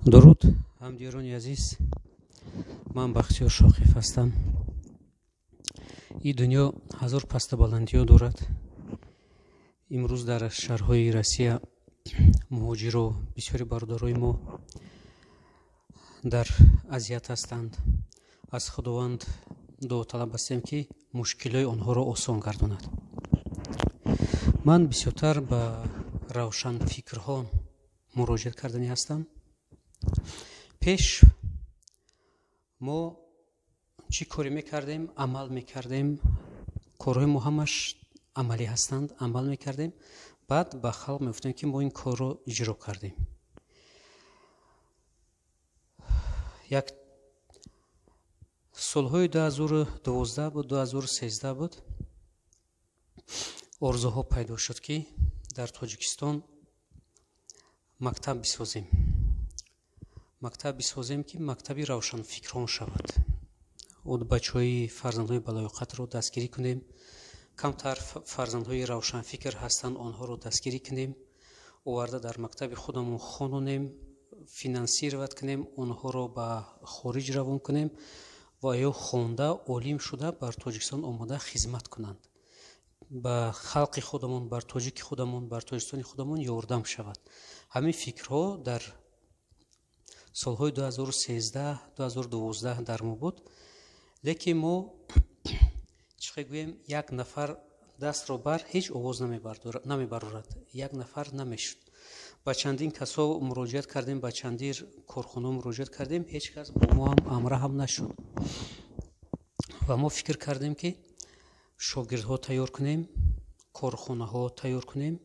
درود همدیرانی عزیز، من بختیار شاقیف هستم. این دنیا هزار پست بلندی ها دارد. امروز در شهرهای روسیه مهاجر و بسیاری برادرای ما در اذیت هستند. از خداوند دعا طلب هستیم که مشکلات آنها را آسان گرداند. من بسیارتر به روشن فکرها مراجعه کردنی هستم. پیش ما چی کاری میکردیم؟ عمل میکردیم. کارهای ما همش عملی هستند، عمل میکردیم. بعد به خلق میگفتیم که ما این کار رو اجرا کردیم. یک سالهای 2012 بود، 2013 بود، آرزوها پیدا شد که در تاجیکستان مکتب بسازیم. مکتب بسازیم که مکتبی روشن فکران شود. اون بچهای فرزندهای بلایاقت رو دستگیری کنیم. کمتر فرزندهای روشن فکر هستند، آنها رو دستگیری کنیم، آورده در مکتب خودمون خوانونیم، فینانسیروت کنیم، آنها رو به خارج روان کنیم و یا خوانده عالم شده بر تاجیکستان آماده خدمت کنند. به خلق خودمون، بر تاجیک خودمون، بر تاجیکستان خودمون یاردم شود. همین فکرها در سالهای 2013 2012 در ما بود. لیکن ما چه گویم، یک نفر دست رو بر هیچ آواز نمیبرد، یک نفر نمیشد. با چندین کسا مراجعت کردیم، با چندین کارخانه مراجعت کردیم، هیچ کس با ما هم امر هم نشد. و ما فکر کردیم که شاگردها تیار کنیم، کارخانه ها تیار کنیم.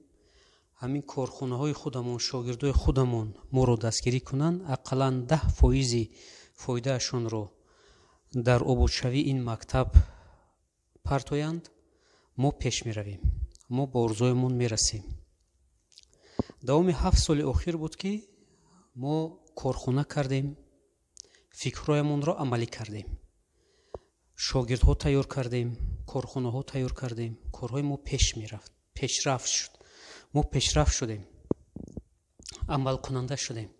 همین کارخانه های خودمون، شاگردای خودمون ما رو دستگیری کنن، اقلا 10% فایده شون رو در آبادشوی این مکتب پرتویند. ما پیش می رویم، ما با آرزویمون می رسیم. دوام 7 سال اخیر بود که ما کارخانه کردیم، فکرهایمون را عملی کردیم، شاگردها تیار کردیم، کارخانه ها تیار کردیم. کارهای ما پیش می رفت، پیشرفت شد. ما پیشرفت شدیم، عمل کننده شدیم.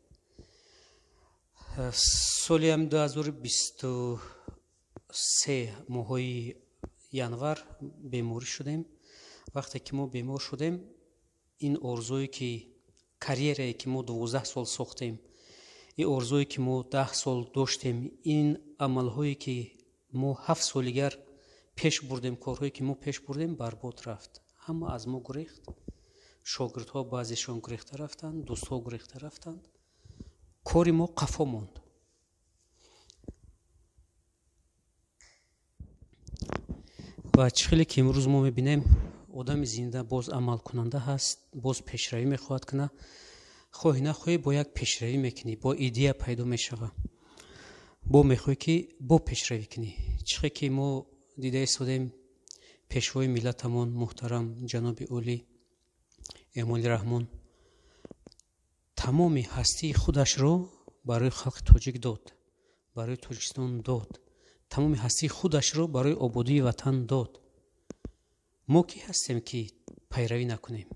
سالی هم 2023 ماهای ینور بیماری شدیم. وقتی که ما بیمار شدیم، این آرزویی که کاریری که ما 12 سال ساختیم، این آرزویی که ما 10 سال داشتیم، این عملهایی که ما 7 سالگر پیش بردیم، کارهایی که ما پیش بردیم برباد رفت. همه از ما گریخت. شاگردها بعضیشون گریخته رفتند، دوستها گریخته رفتند. کاری ما قفا موند. و چخیلی که امروز ما میبینیم آدم زنده باز عمل کننده هست، باز پیشروی میخواد کنه، خواهی نخواهی با یک پیشروی میکنی، با ایده پیدا میشوه، با میخوای که با پیشروی کنی. چخیلی که ما دیده ایستادیم پیشوای ملتمون محترم جناب اولی امالی رحمان تمام هستی خودش رو برای خلق تاجیک داد، برای تاجیکستان داد، تمام هستی خودش رو برای آبادی وطن داد. ما کی هستیم که پیروی نکنیم؟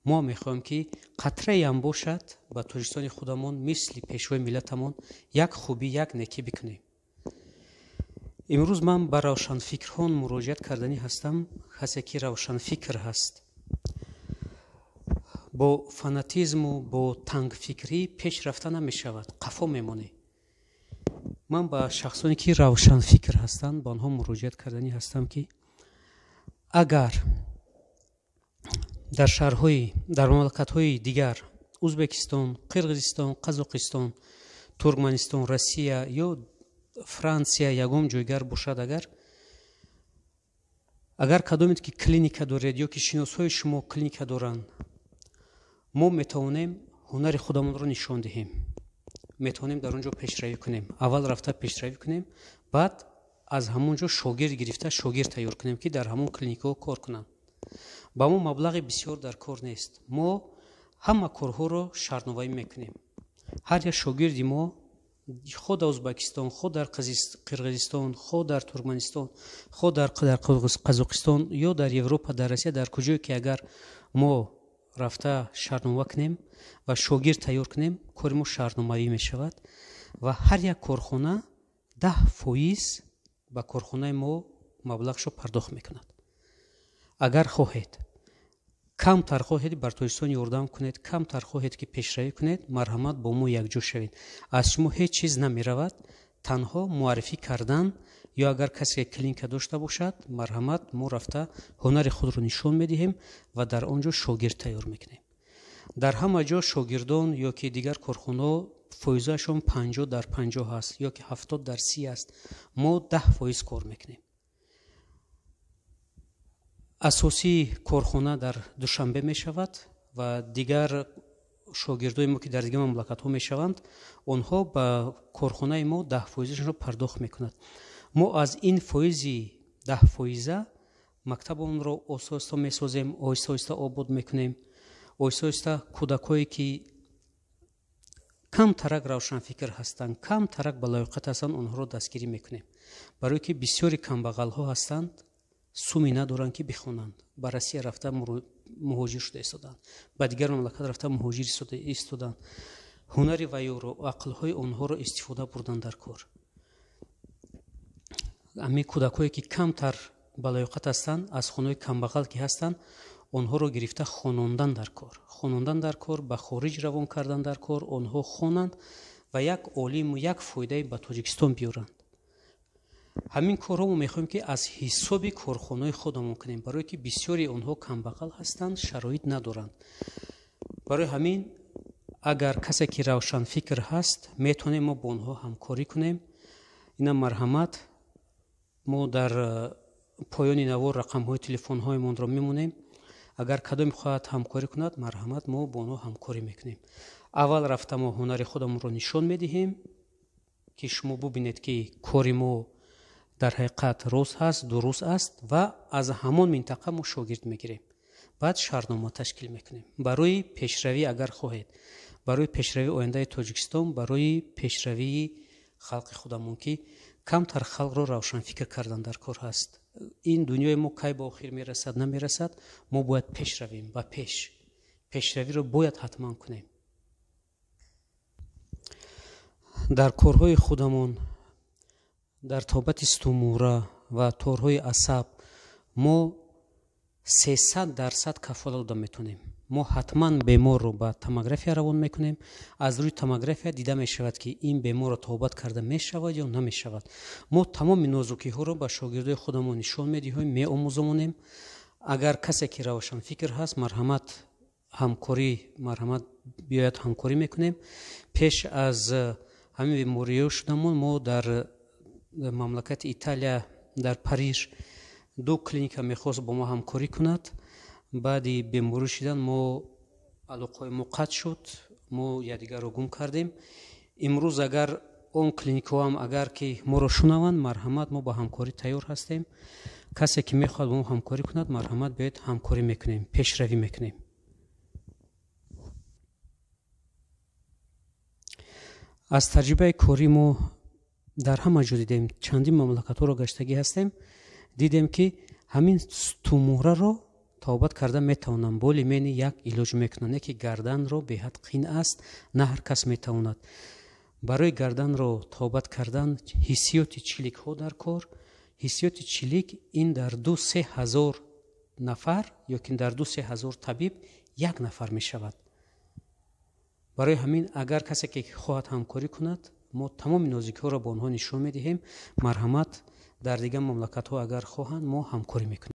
ما میخوایم که قطره هم باشد با تاجیکستان خودمون مثل پیشوای ملتمون یک خوبی، یک نیکی بکنیم. امروز من با روشن فکران مراجعت کردنی هستم. کسی که روشن فکر هست با فاناتیزم و با تنگ فکری پیش رفته نمی شود، قفا میمونه. من با شخصانی که روشن فکر هستند با آنها مراجعت کردنی هستم که اگر در شهرهای، در مملکت‌های دیگر، ازبکستان، قرقیزستان، قزاقستان، ترکمنستان، روسیه یا فرانسیا یگام جایگر باشد، اگر کدامید که کلینیک دارید یا که شناسای شما کلینیک دارند، ما میتونیم هنر خودمون رو نشان دهیم، میتونیم در اونجا پیشروی کنیم. اول رفته پیشروی کنیم، بعد از همونجا شاگرد گرفته شاگرد تیار کنیم که در همون کلینیک‌ها کار کنند. با ما مبلغ بسیار در کار نیست. ما همه کارها رو شرط‌نوایی میکنیم. هر یک شاگردی ما خود در ازبکستان، خود در قرقیزستان، خود در ترکمنستان، خود در قزاقستان یا در اروپا، در روسیه، در کجایی که اگر ما рафта шаҳрнома кунем ва шогирд тайёр кунем, кори мо шаҳрномавӣ мешавад ва ҳар як корхона 10% ба корхонаи мо маблағшо пардохт мекунад. агар хоҳед камтар хоҳед бар Тоҷикистон ёрдам кунед, камтар хоҳед ки пешравӣ кунед, марҳамат бо мо якҷо шавед. аз шумо ҳеҷ чиз намеравад, танҳо муаррифӣ кардан ё агар касе клиника дошта бошад, марҳамат мо рафта ҳунари худро нишон медиҳем ва дар он ҷо шогирд тайёр мекунем. дар ҳама ҷо шогирдон ё ки дигар корхонаҳо фоизаашон 50/50 аст ё ки 70/30 аст. мо 10% кор мекунем. асосии корхона дар Душанбе мешавад ва дигар шогирдои мо ки дар дигар мамлакатҳо мешаванд, онҳо ба корхонаи мо 10%-шро пардохт мекунад. мо аз ин фоизи 10% мактабонро осоиста месозем, оҳиста-оҳиста обод мекунем, оҳиста-оҳиста кӯдакое ки камтарак равшанфикр ҳастанд, камтарак ба лоиқат ҳастанд, онҳоро дастгирӣ мекунем. барое ки бисёри камбағалҳо ҳастанд, суми надоранд ки бихонанд. ба Россия рафта муҳоҷир шуда истоданд, ба дигар мамлакат рафта муҳоҷир истоданд. ҳунари ваёро, ақлҳои онҳоро истифода бурданд дар кор. ами кӯдакое ки камтар ба лоиқат ҳастанд, аз хонаҳои камбағал ки ҳастанд, онҳоро гирифта хонондан дар кор, хонондан дар кор, ба хориҷ равон кардан дар кор, онҳо хонанд ва як олиму як фоидаи ба Тоҷикистон биёранд. ҳамин корро мо мехоҳем ки аз ҳисоби корхонаҳои худамон кунем, барое ки бисёри онҳо камбағал ҳастанд, шароит надоранд. барои ҳамин агар касе ки равшанфикр ҳаст, метавонем мо бо онҳо ҳамкорӣ кунем. ина марҳамат, мо дар поёни навор рақамҳои телефонҳоямонро мемонем. агар кадоме хоҳад ҳамкорӣ кунад, марҳамат, мо бо онҳо ҳамкорӣ мекунем. аввал рафта мо ҳунари худамонро нишон медиҳем ки шумо бубинед ки кори мо дар ҳақиқат рост ҳаст, дуруст аст ва аз ҳамон минтақа мо шогирд мегирем. баъд шаҳрнома ташкил мекунем. барои пешравӣ агар хоҳед, барои пешравии ояндаи Тоҷикистон, барои пешравии халқи худамон ки камтар халқро равшанфикр кардан дар кор ҳаст. ин дунёи мо кай ба охир мерасад, намерасад, мо бояд пеш равем ба пеш. пешравиро бояд ҳатман кунем. дар корҳои худамон, дар тобати стумура ва торҳои асаб мо 300% кафолат дода метонем. мо ҳатман беморро ба томография равон мекунем. аз рӯи томография дида мешавад ки ин беморро тобат карда мешавад ё намешавад. мо тамоми нозукиҳоро ба шогирдои худамон нишон медиҳем, меомӯзонем. агар касе ки равшанфикр ҳаст, марҳамат ҳамкорӣ, марҳамат биёяд ҳамкорӣ мекунем. пеш аз ҳамин бемориҳо шудамон, мо дар мамлакати Италия, дар Париж 2 клиника мехост бо мо ҳамкорӣ кунад. баъди беморӣ шудан мо алоқаи мо қатъ шуд, мо якдигарро гум кардем. имрӯз агар он клиникаҳоам агар ки моро шунаванд, марҳамат, мо ба ҳамкорӣ тайёр ҳастем. касе ки мехоҳад бо мо ҳамкорӣ кунад, марҳамат биёед ҳамкорӣ мекунем, пешравӣ мекунем. аз таҷрибаи корӣ мо дар ҳама ҷо дидем, чандин мамлакатҳоро гаштагӣ ҳастем, дидем ки ҳамин тумораро тобат карда метавонанд, бо лимени як илоҷ мекунанд. не ки гарданро беҳад қин аст, на ҳар кас метавонад. барои гарданро тобат кардан ҳиссиёти чиликҳо дар кор. ҳиссиёти чилик ин дар 2-3 ҳазор нафар ё ки дар 2-3 ҳазор табиб як нафар мешавад. барои ҳамин агар касе ки хоҳад ҳамкорӣ кунад, мо тамоми нозикиҳоро ба онҳо нишон медиҳем. марҳамат, дар дигар мамлакатҳо агар хоҳанд, мо ҳамкорӣ мекунем.